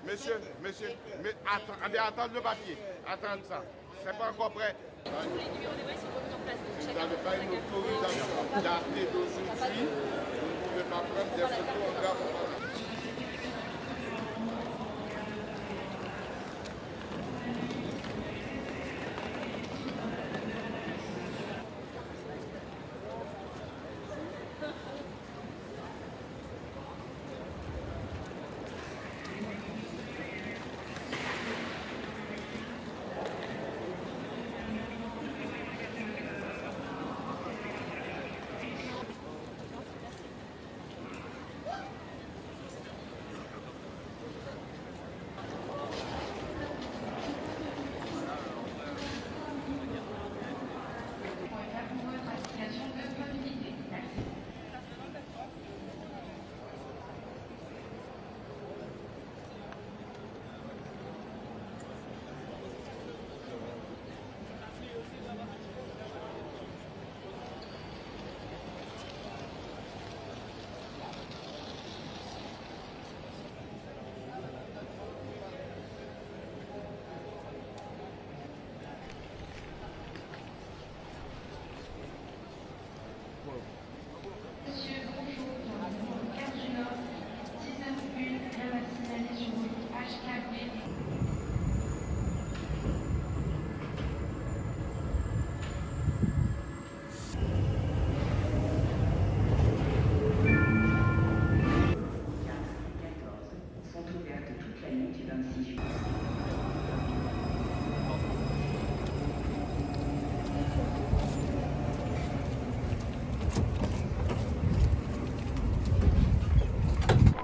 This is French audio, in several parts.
Monsieur, mais attendez le papier. Attendez ça. C'est pas encore prêt. Tous les numéros des voies sont remis en place. Vous n'avez pas une autorisation datée d'aujourd'hui. Vous ne pouvez pas prendre des photos en gravement.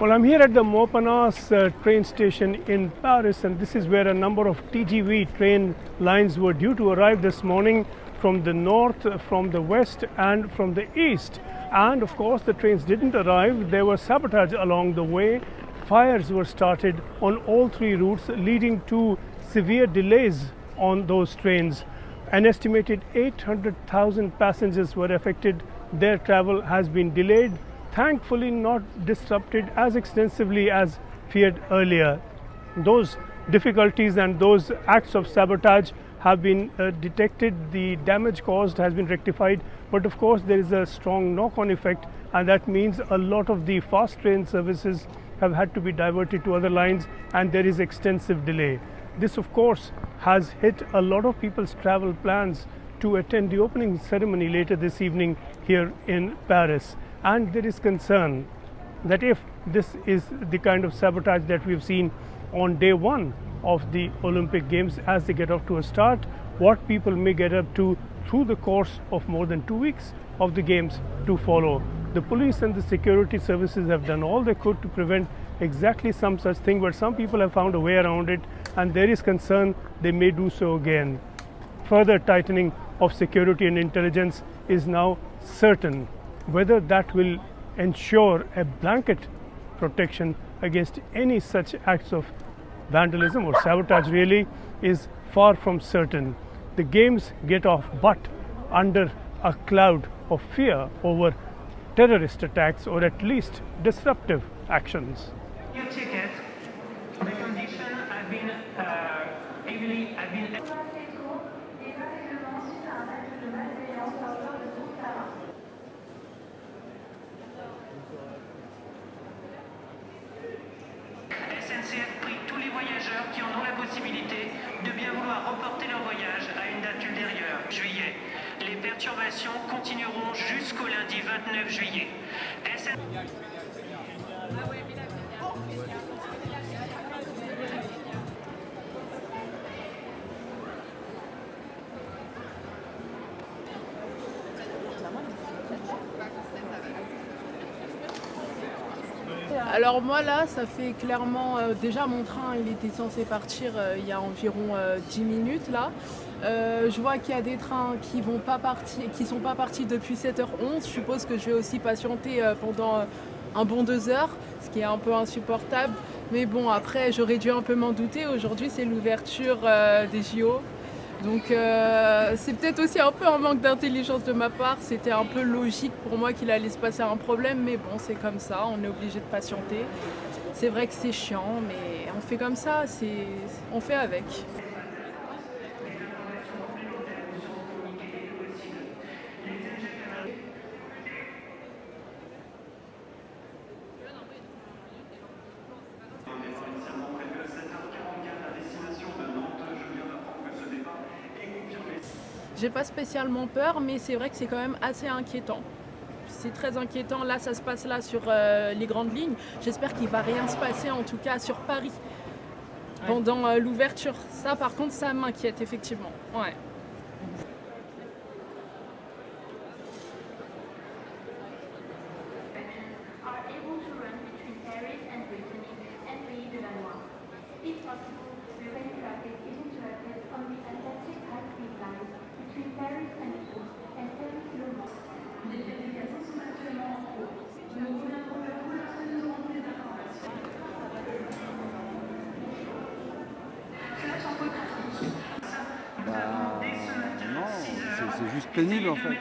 Well, I'm here at the Montparnasse train station in Paris, and this is where a number of TGV train lines were due to arrive this morning from the north, from the west and from the east. And of course the trains didn't arrive. There was sabotage along the way. Fires were started on all three routes, leading to severe delays on those trains. An estimated 800,000 passengers were affected. Their travel has been delayed. Thankfully not disrupted as extensively as feared earlier. Those difficulties and those acts of sabotage have been detected, the damage caused has been rectified, but of course there is a strong knock-on effect, and that means a lot of the fast train services have had to be diverted to other lines, and there is extensive delay. This of course has hit a lot of people's travel plans to attend the opening ceremony later this evening here in Paris. And there is concern that if this is the kind of sabotage that we've seen on day one of the Olympic Games as they get off to a start, what people may get up to through the course of more than 2 weeks of the Games to follow. The police and the security services have done all they could to prevent exactly some such thing, but some people have found a way around it, and there is concern they may do so again. Further tightening of security and intelligence is now certain. Whether that will ensure a blanket protection against any such acts of vandalism or sabotage really is far from certain. The Games get off but under a cloud of fear over terrorist attacks or at least disruptive actions. Your ticket, the condition have been SNCF prie tous les voyageurs qui en ont la possibilité de bien vouloir reporter leur voyage à une date ultérieure. Juillet. Les perturbations continueront jusqu'au lundi 29 juillet. Alors moi là, ça fait clairement, déjà mon train il était censé partir il y a environ 10 minutes là. Je vois qu'il y a des trains qui sont pas partis depuis 7h11. Je suppose que je vais aussi patienter pendant un bon 2 heures, ce qui est un peu insupportable. Mais bon, après j'aurais dû un peu m'en douter. Aujourd'hui c'est l'ouverture des JO. Donc c'est peut-être aussi un peu un manque d'intelligence de ma part. C'était un peu logique pour moi qu'il allait se passer un problème, mais bon, c'est comme ça, on est obligé de patienter. C'est vrai que c'est chiant, mais on fait comme ça, on fait avec. J'ai pas spécialement peur, mais c'est vrai que c'est quand même assez inquiétant. C'est très inquiétant. Là, ça se passe là sur les grandes lignes. J'espère qu'il va rien se passer, en tout cas sur Paris, pendant l'ouverture. Ça, par contre, ça m'inquiète effectivement. Ouais. Are able to run between Paris and Brittany and Pays de la Loire. If possible, the rail traffic is interrupted on the Atlantic high-speed line between Paris and Tours and Paris Le Mans. Les vérifications sont actuellement en cours. Nous reviendrons vers vous lorsque nous aurons plus d'informations. Non, c'est juste pénible en fait.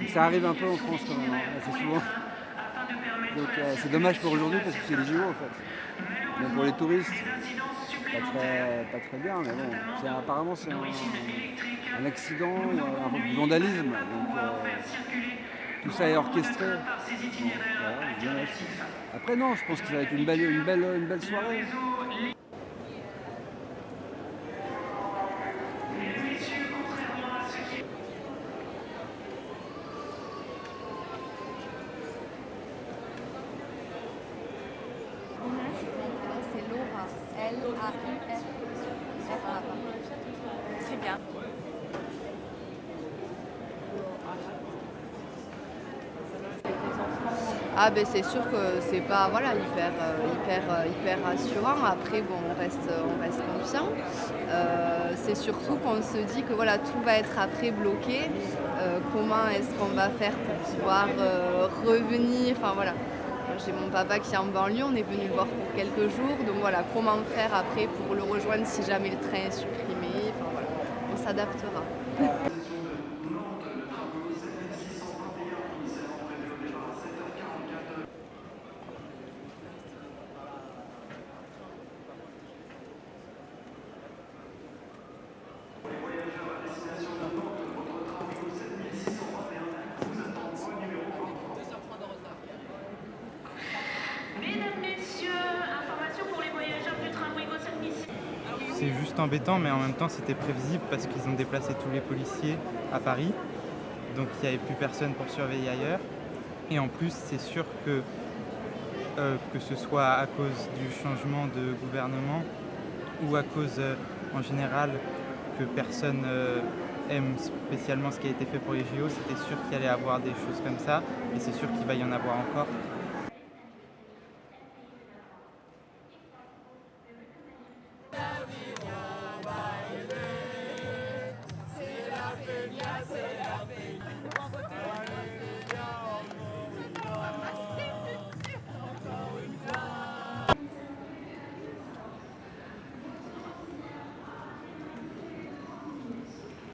Ça arrive un peu en France quand même, assez souvent. Donc c'est dommage pour aujourd'hui parce que c'est les JO en fait. Même pour les touristes, pas très bien, mais bon, apparemment c'est un accident, un vandalisme. Donc tout ça est orchestré. Bon, voilà, après non, je pense que ça va être une belle soirée. C'est Laura, L-A-U-R-A. Très bien. Ah ben c'est sûr que c'est pas voilà, hyper rassurant. Après bon, on reste confiant. C'est surtout qu'on se dit que voilà, tout va être après bloqué. Comment est-ce qu'on va faire pour pouvoir revenir, enfin voilà. J'ai mon papa qui est en banlieue, on est venu le voir pour quelques jours, donc voilà, comment faire après pour le rejoindre si jamais le train est supprimé, enfin voilà, on s'adaptera. Mesdames, Messieurs, information pour les voyageurs du train Ouigo Saint-Nice. C'est juste embêtant, mais en même temps c'était prévisible parce qu'ils ont déplacé tous les policiers à Paris. Donc il n'y avait plus personne pour surveiller ailleurs. Et en plus, c'est sûr que ce soit à cause du changement de gouvernement ou à cause en général que personne aime spécialement ce qui a été fait pour les JO, c'était sûr qu'il allait y avoir des choses comme ça et c'est sûr qu'il va y en avoir encore.